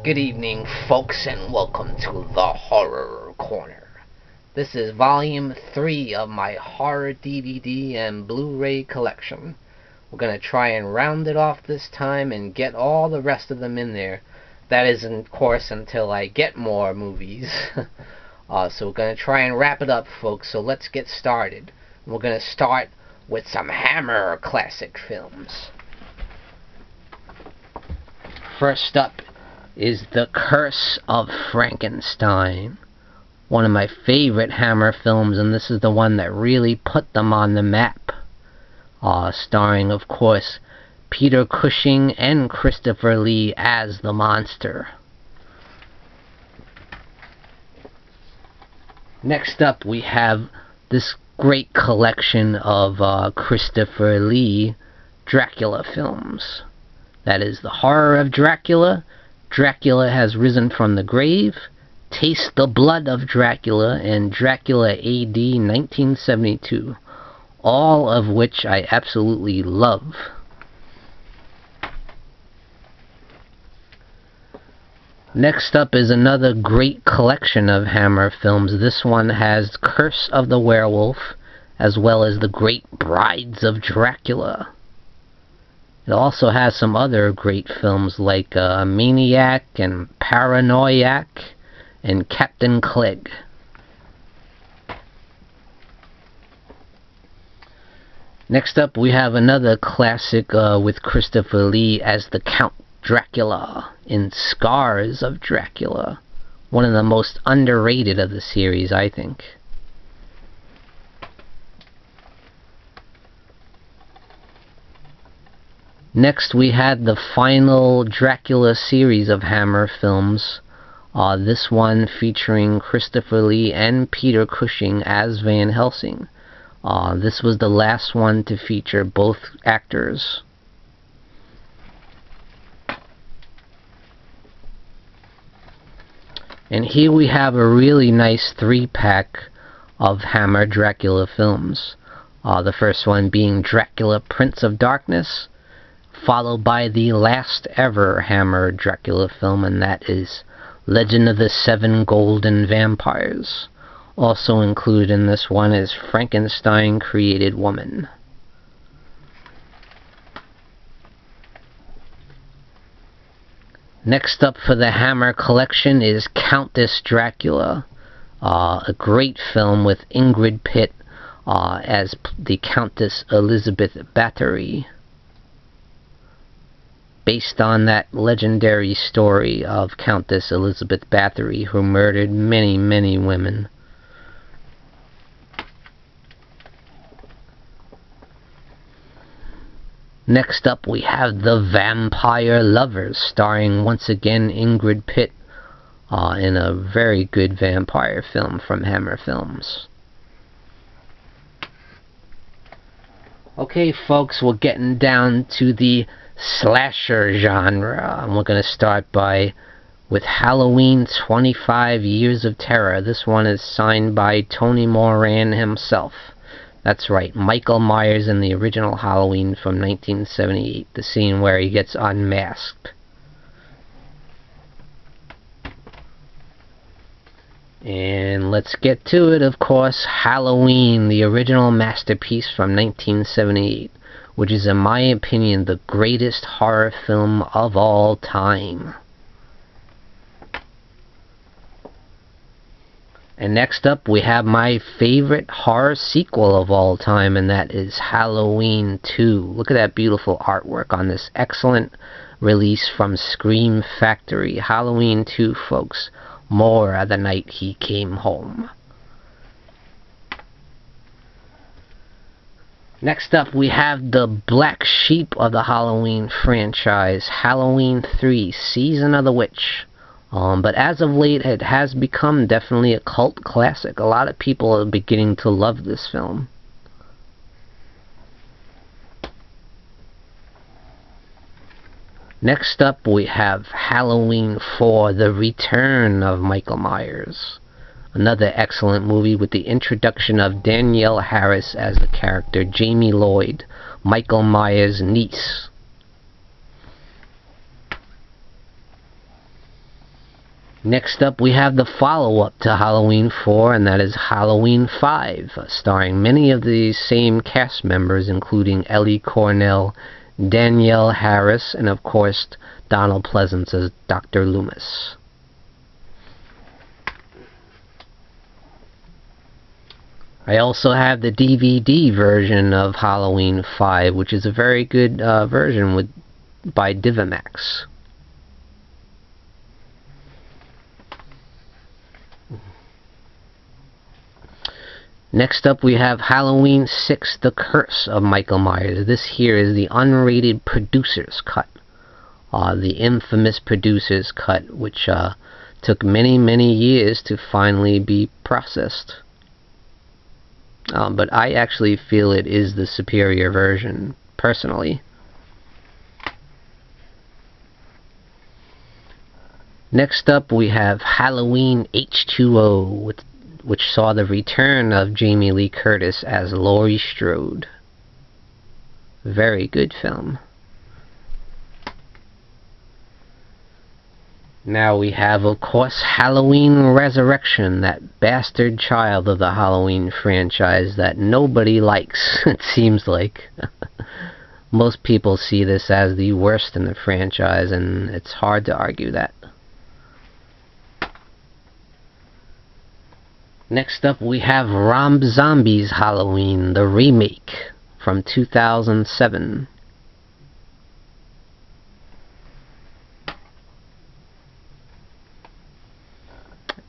Good evening, folks, and welcome to the Horror Corner. This is Volume 3 of my horror DVD and Blu Ray collection. We're going to try and round it off this time and get all the rest of them in there. That is, of course, until I get more movies. So we're going to try and wrap it up, folks, so let's get started. We're going to start with some Hammer classic films. First up is The Curse of Frankenstein, one of my favorite Hammer films, and this is the one that really put them on the map. Starring, of course, Peter Cushing and Christopher Lee as the monster. Next up, we have this great collection of Christopher Lee Dracula films. That is The Horror of Dracula, Dracula Has Risen from the Grave, Taste the Blood of Dracula, and Dracula AD 1972, all of which I absolutely love. Next up is another great collection of Hammer films. This one has Curse of the Werewolf, as well as The Great Brides of Dracula. It also has some other great films like Maniac and Paranoiac and Captain Clegg. Next up, we have another classic with Christopher Lee as the Count Dracula in Scars of Dracula. One of the most underrated of the series, I think. Next, we had the final Dracula series of Hammer films. This one featuring Christopher Lee and Peter Cushing as Van Helsing. This was the last one to feature both actors. And here we have a really nice 3-pack of Hammer Dracula films. The first one being Dracula Prince of Darkness, followed by the last ever Hammer Dracula film, and that is Legend of the Seven Golden Vampires. Also included in this one is Frankenstein Created Woman. Next up for the Hammer collection is Countess Dracula, a great film with Ingrid Pitt as the Countess Elizabeth Bathory, based on that legendary story of Countess Elizabeth Bathory, who murdered many, many women. Next up, we have The Vampire Lovers, starring once again Ingrid Pitt in a very good vampire film from Hammer Films. Okay, folks, we're getting down to the slasher genre, and we're going to start with Halloween 25 Years of Terror. This one is signed by Tony Moran himself. That's right, Michael Myers in the original Halloween from 1978, the scene where he gets unmasked. And let's get to it, of course. Halloween, the original masterpiece from 1978, which is, in my opinion, the greatest horror film of all time. And next up, we have my favorite horror sequel of all time, and that is Halloween 2. Look at that beautiful artwork on this excellent release from Scream Factory. Halloween 2, folks. More the night he came home. Next up, we have the black sheep of the Halloween franchise, Halloween 3, Season of the Witch. But as of late, it has become definitely a cult classic. A lot of people are beginning to love this film. Next up, we have Halloween 4, The Return of Michael Myers. Another excellent movie with the introduction of Danielle Harris as the character Jamie Lloyd, Michael Myers' niece. Next up, we have the follow-up to Halloween 4, and that is Halloween 5, starring many of the same cast members, including Ellie Cornell, Danielle Harris, and of course, Donald Pleasance as Dr. Loomis. I also have the DVD version of Halloween 5, which is a very good version by Divimax. Next up, we have Halloween 6, The Curse of Michael Myers. This here is the unrated producer's cut. The infamous producer's cut, which took many, many years to finally be processed. But I actually feel it is the superior version, personally. Next up, we have Halloween H2O, which saw the return of Jamie Lee Curtis as Laurie Strode. Very good film. Now we have, of course, Halloween Resurrection, that bastard child of the Halloween franchise that nobody likes, it seems like. Most people see this as the worst in the franchise, and it's hard to argue that. Next up, we have Rob Zombie's Halloween, the remake from 2007.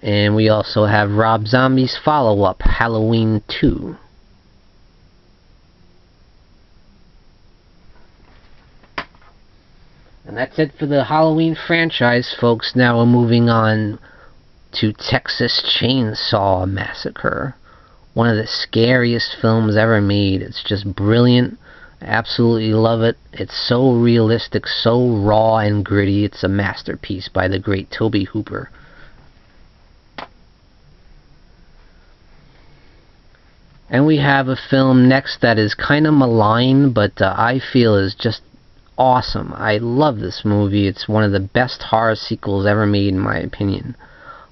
And we also have Rob Zombie's follow-up, Halloween 2. And that's it for the Halloween franchise, folks. Now we're moving on to Texas Chainsaw Massacre. One of the scariest films ever made. It's just brilliant. I absolutely love it. It's so realistic, so raw and gritty. It's a masterpiece by the great Tobe Hooper. And we have a film next that is kind of maligned, but I feel is just awesome. I love this movie. It's one of the best horror sequels ever made, in my opinion.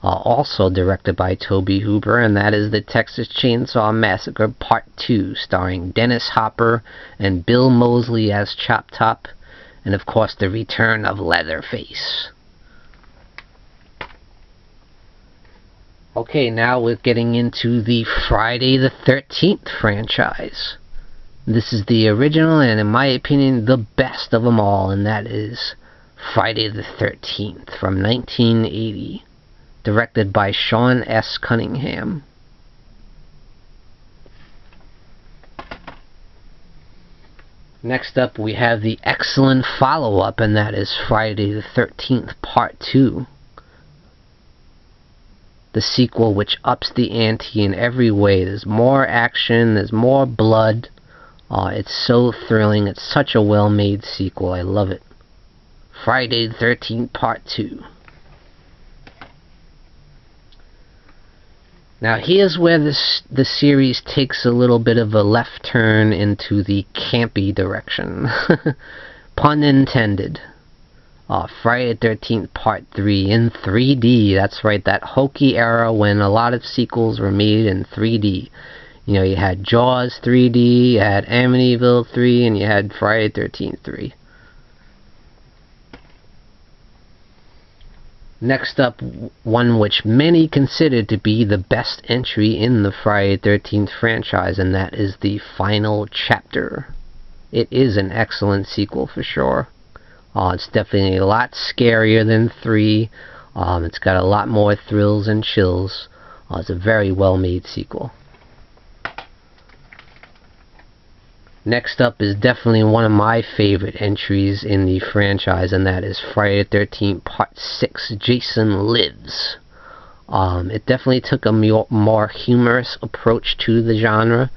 Also directed by Tobe Hooper, and that is the Texas Chainsaw Massacre Part 2, starring Dennis Hopper and Bill Moseley as Chop Top, and of course the return of Leatherface. Okay, now we're getting into the Friday the 13th franchise. This is the original and, in my opinion, the best of them all, and that is Friday the 13th from 1980. Directed by Sean S. Cunningham. Next up, we have the excellent follow-up, and that is Friday the 13th Part 2. The sequel which ups the ante in every way. There's more action, there's more blood. It's so thrilling. It's such a well-made sequel. I love it. Friday the 13th Part 2. Now here's where the series takes a little bit of a left turn into the campy direction. Pun intended. Friday the 13th Part 3 in 3D. That's right, that hokey era when a lot of sequels were made in 3D. You know, you had Jaws 3D, you had Amityville 3, and you had Friday the 13th 3. Next up, one which many consider to be the best entry in the Friday the 13th franchise, and that is the final chapter. It is an excellent sequel for sure. It's definitely a lot scarier than 3. It's got a lot more thrills and chills. It's a very well-made sequel. Next up is definitely one of my favorite entries in the franchise, and that is Friday the 13th Part 6, Jason Lives. It definitely took a more humorous approach to the genre.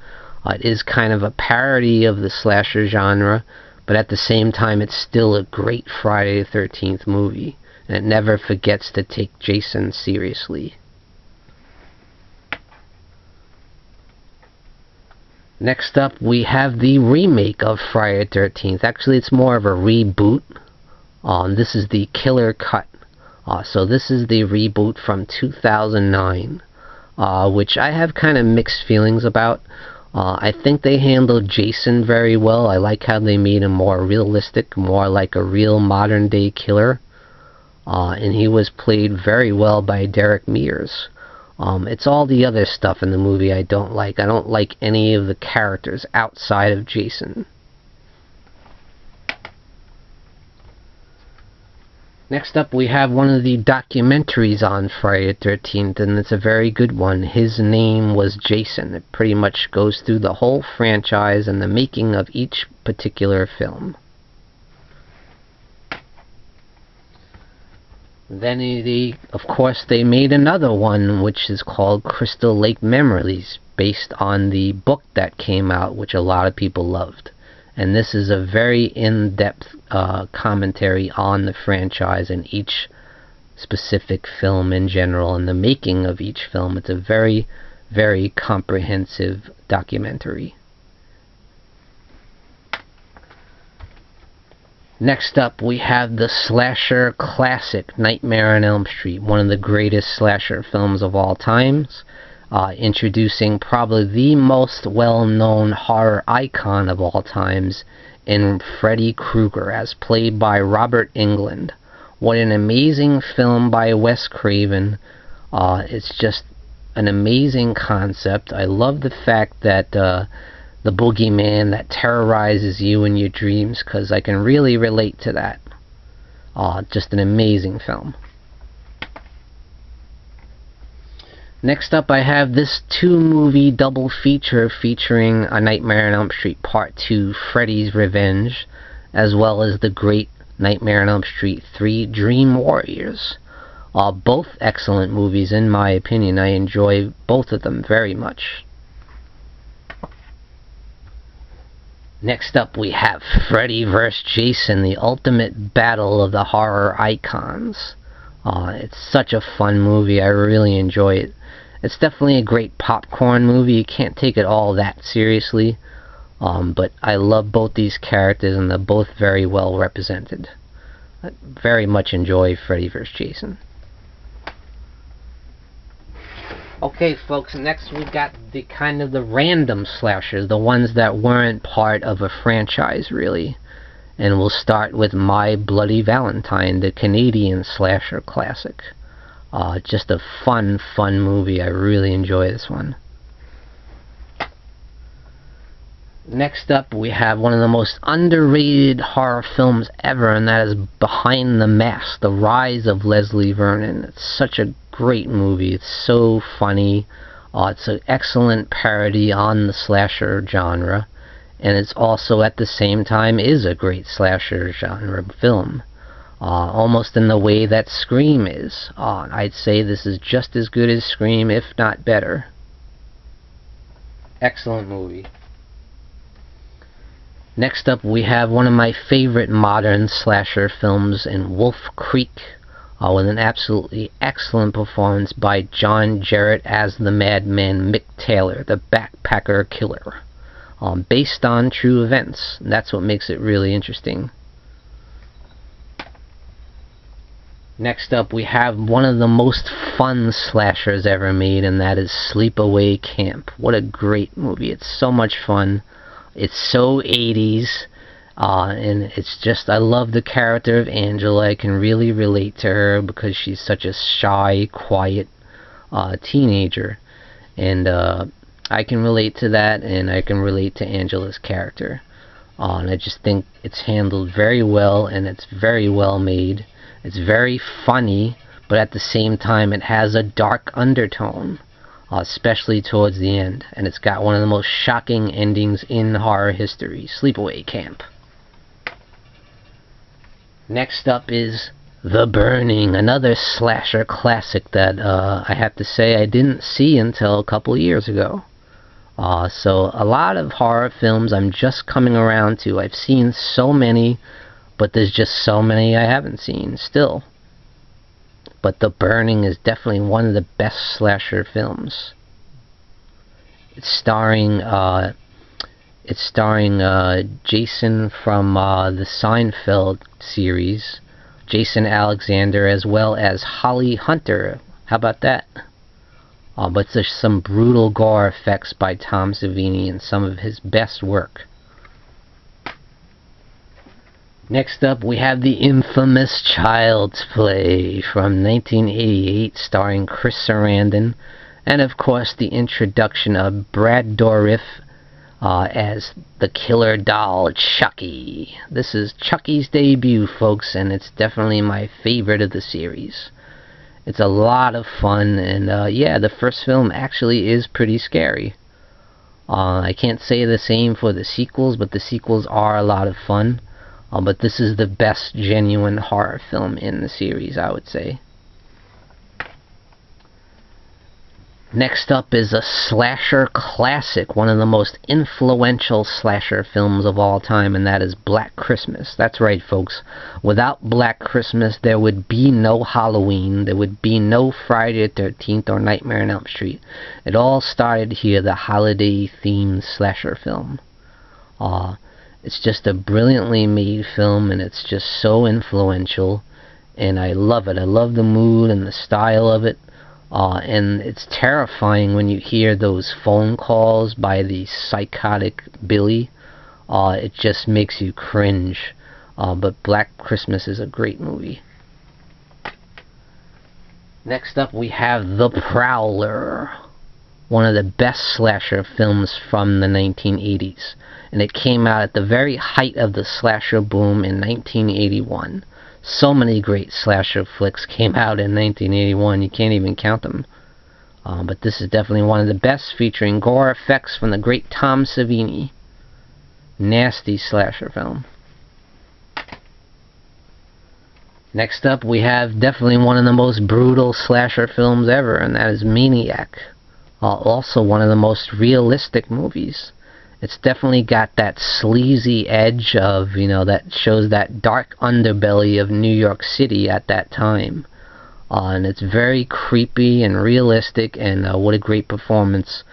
It is kind of a parody of the slasher genre, but at the same time it's still a great Friday the 13th movie, and it never forgets to take Jason seriously. Next up, we have the remake of Friday the 13th. Actually, it's more of a reboot. This is the Killer Cut. So this is the reboot from 2009, which I have kind of mixed feelings about. I think they handled Jason very well. I like how they made him more realistic, more like a real modern-day killer. And he was played very well by Derek Mears. It's all the other stuff in the movie I don't like. I don't like any of the characters outside of Jason. Next up, we have one of the documentaries on Friday the 13th, and it's a very good one. His Name Was Jason. It pretty much goes through the whole franchise and the making of each particular film. Then, of course, they made another one, which is called Crystal Lake Memories, based on the book that came out, which a lot of people loved. And this is a very in-depth commentary on the franchise and each specific film in general and the making of each film. It's a very, very comprehensive documentary. Next up, we have the slasher classic Nightmare on Elm Street, one of the greatest slasher films of all times. Introducing probably the most well-known horror icon of all times in Freddy Krueger, as played by Robert Englund. What an amazing film by Wes Craven. It's just an amazing concept. I love the fact that the boogeyman that terrorizes you in your dreams, because I can really relate to that. Just an amazing film. Next up, I have this two-movie double feature featuring A Nightmare on Elm Street Part 2, Freddy's Revenge, as well as the great Nightmare on Elm Street 3, Dream Warriors. Both excellent movies, in my opinion. I enjoy both of them very much. Next up, we have Freddy vs. Jason, the ultimate battle of the horror icons. It's such a fun movie. I really enjoy it. It's definitely a great popcorn movie. You can't take it all that seriously. But I love both these characters, and they're both very well represented. I very much enjoy Freddy vs. Jason. Okay, folks, next we got the kind of the random slashers, the ones that weren't part of a franchise, really. And we'll start with My Bloody Valentine, the Canadian slasher classic. Just a fun movie. I really enjoy this one. Next up, we have one of the most underrated horror films ever, and that is Behind the Mask, The Rise of Leslie Vernon. It's such a great movie. It's so funny. It's an excellent parody on the slasher genre, and it's also at the same time is a great slasher genre film. Almost in the way that Scream is. I'd say this is just as good as Scream, if not better. Excellent movie. Next up, we have one of my favorite modern slasher films in Wolf Creek, with an absolutely excellent performance by John Jarrett as the madman Mick Taylor, the backpacker killer. Based on true events. That's what makes it really interesting. Next up, we have one of the most fun slashers ever made, and that is Sleepaway Camp. What a great movie. It's so much fun. It's so 80s, and it's just, I love the character of Angela. I can really relate to her because she's such a shy, quiet teenager. And I can relate to that, and I can relate to Angela's character. And I just think it's handled very well, and it's very well made. It's very funny, but at the same time it has a dark undertone, especially towards the end. And it's got one of the most shocking endings in horror history, Sleepaway Camp. Next up is The Burning, another slasher classic that I have to say I didn't see until a couple years ago. So a lot of horror films I'm just coming around to. I've seen so many, but there's just so many I haven't seen still. But The Burning is definitely one of the best slasher films. It's starring Jason from the Seinfeld series, Jason Alexander, as well as Holly Hunter. How about that? But there's some brutal gore effects by Tom Savini and some of his best work. Next up, we have the infamous Child's Play from 1988, starring Chris Sarandon, and of course the introduction of Brad Dourif as the killer doll Chucky. This is Chucky's debut, folks, and it's definitely my favorite of the series. It's a lot of fun, and yeah, the first film actually is pretty scary. I can't say the same for the sequels, but the sequels are a lot of fun. But this is the best genuine horror film in the series, I would say. Next up is a slasher classic, one of the most influential slasher films of all time, and that is Black Christmas. That's right, folks. Without Black Christmas, there would be no Halloween, there would be no Friday the 13th or Nightmare on Elm Street. It all started here, the holiday-themed slasher film. It's just a brilliantly made film, and it's just so influential, and I love it. I love the mood and the style of it. And it's terrifying when you hear those phone calls by the psychotic Billy. It just makes you cringe. But Black Christmas is a great movie. Next up, we have The Prowler, one of the best slasher films from the 1980s. And it came out at the very height of the slasher boom in 1981. So many great slasher flicks came out in 1981, you can't even count them. But this is definitely one of the best, featuring gore effects from the great Tom Savini. Nasty slasher film. Next up, we have definitely one of the most brutal slasher films ever, and that is Maniac. Also one of the most realistic movies. It's definitely got that sleazy edge of, that shows that dark underbelly of New York City at that time. And it's very creepy and realistic, and what a great performance.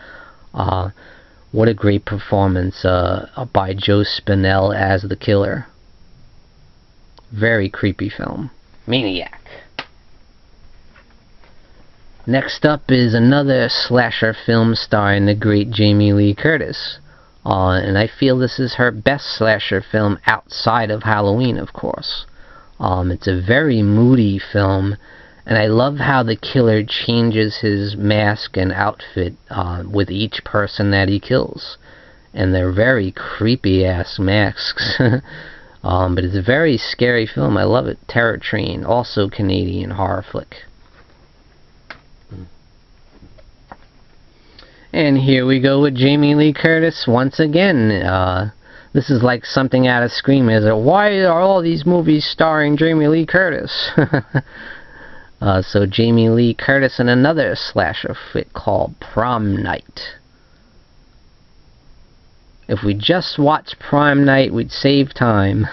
What a great performance by Joe Spinell as the killer. Very creepy film. Maniac. Next up is another slasher film starring the great Jamie Lee Curtis. And I feel this is her best slasher film outside of Halloween, of course. It's a very moody film, and I love how the killer changes his mask and outfit with each person that he kills. And they're very creepy-ass masks. But it's a very scary film. I love it. Terror Train, also Canadian horror flick. And here we go with Jamie Lee Curtis once again. This is like something out of Scream. Is it? Why are all these movies starring Jamie Lee Curtis? So Jamie Lee Curtis in another slasher flick called Prom Night. If we just watched Prom Night, we'd save time.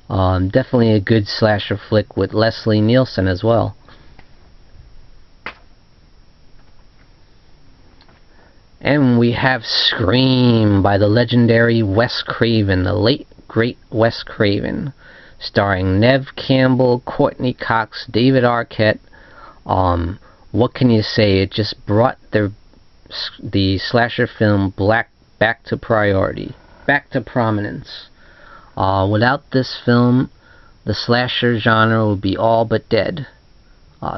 Definitely a good slasher flick with Leslie Nielsen as well. And we have Scream by the legendary Wes Craven, the late, great Wes Craven, starring Neve Campbell, Courtney Cox, David Arquette. What can you say? It just brought the slasher film back to priority, back to prominence. Without this film, the slasher genre would be all but dead.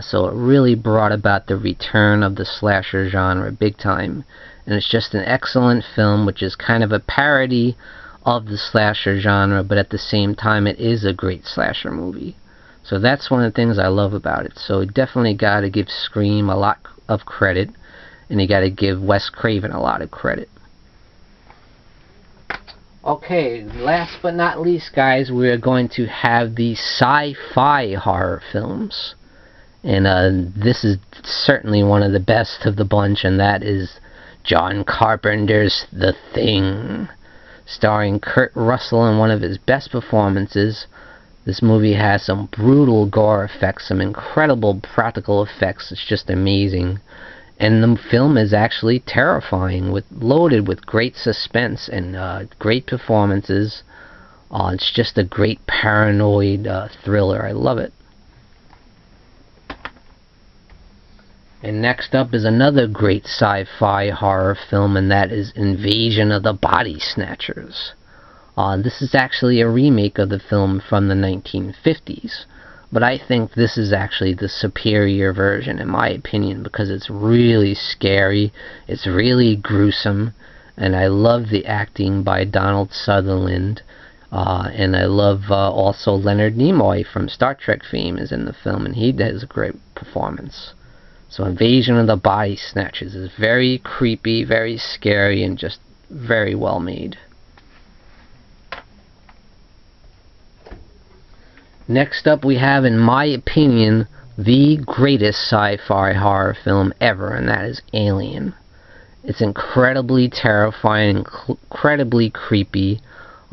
So it really brought about the return of the slasher genre big time. And it's just an excellent film, which is kind of a parody of the slasher genre, but at the same time it is a great slasher movie. So that's one of the things I love about it. So you definitely got to give Scream a lot of credit, and you got to give Wes Craven a lot of credit. Okay, last but not least, guys, we're going to have the sci-fi horror films. And this is certainly one of the best of the bunch, and that is John Carpenter's The Thing, starring Kurt Russell in one of his best performances. This movie has some brutal gore effects, some incredible practical effects. It's just amazing. And the film is actually terrifying, loaded with great suspense and great performances. It's just a great paranoid thriller. I love it. And next up is another great sci-fi horror film, and that is Invasion of the Body Snatchers. This is actually a remake of the film from the 1950s, but I think this is actually the superior version, in my opinion, because it's really scary, it's really gruesome, and I love the acting by Donald Sutherland, and I love also Leonard Nimoy from Star Trek fame is in the film, and he does a great performance. So Invasion of the Body Snatchers is very creepy, very scary, and just very well made. Next up we have, in my opinion, the greatest sci-fi horror film ever, and that is Alien. It's incredibly terrifying, incredibly creepy.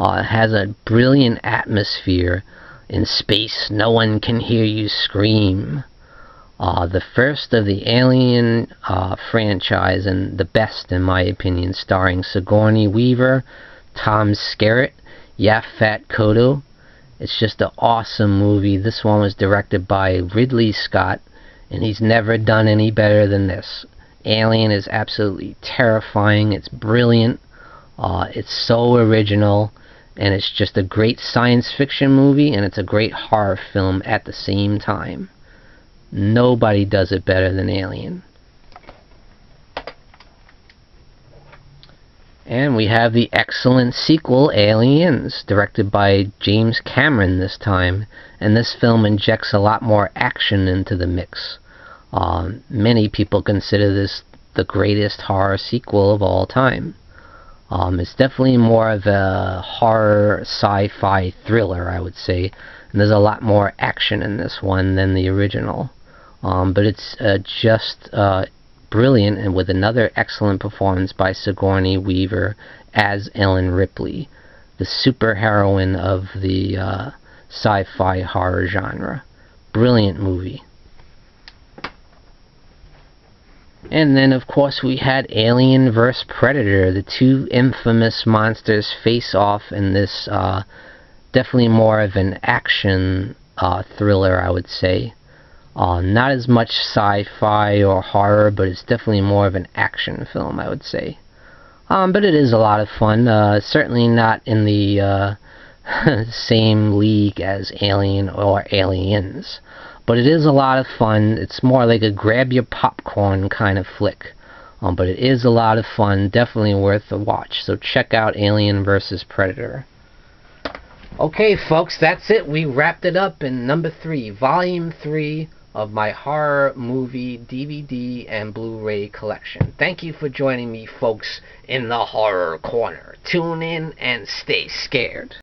It has a brilliant atmosphere. In space, no one can hear you scream. The first of the Alien franchise, and the best in my opinion, starring Sigourney Weaver, Tom Skerritt, Yaphet Kotto. It's just an awesome movie. This one was directed by Ridley Scott, and he's never done any better than this. Alien is absolutely terrifying. It's brilliant. It's so original, and it's just a great science fiction movie, and it's a great horror film at the same time. Nobody does it better than Alien. And we have the excellent sequel, Aliens, directed by James Cameron this time, and this film injects a lot more action into the mix. Many people consider this the greatest horror sequel of all time. It's definitely more of a horror sci-fi thriller, I would say, and there's a lot more action in this one than the original. But it's just brilliant, and with another excellent performance by Sigourney Weaver as Ellen Ripley, the superheroine of the sci-fi horror genre. Brilliant movie. And then, of course, we had Alien vs. Predator. The two infamous monsters face off in this definitely more of an action thriller, I would say. Not as much sci-fi or horror, but it's definitely more of an action film, I would say. But it is a lot of fun. Certainly not in the same league as Alien or Aliens. But it is a lot of fun. It's more like a grab-your-popcorn kind of flick. But it is a lot of fun. Definitely worth a watch. So check out Alien vs. Predator. Okay, folks, that's it. We wrapped it up in number 3, Volume 3 of my horror movie DVD and Blu Ray collection. Thank you for joining me, folks, in the Horror Corner. Tune in and stay scared.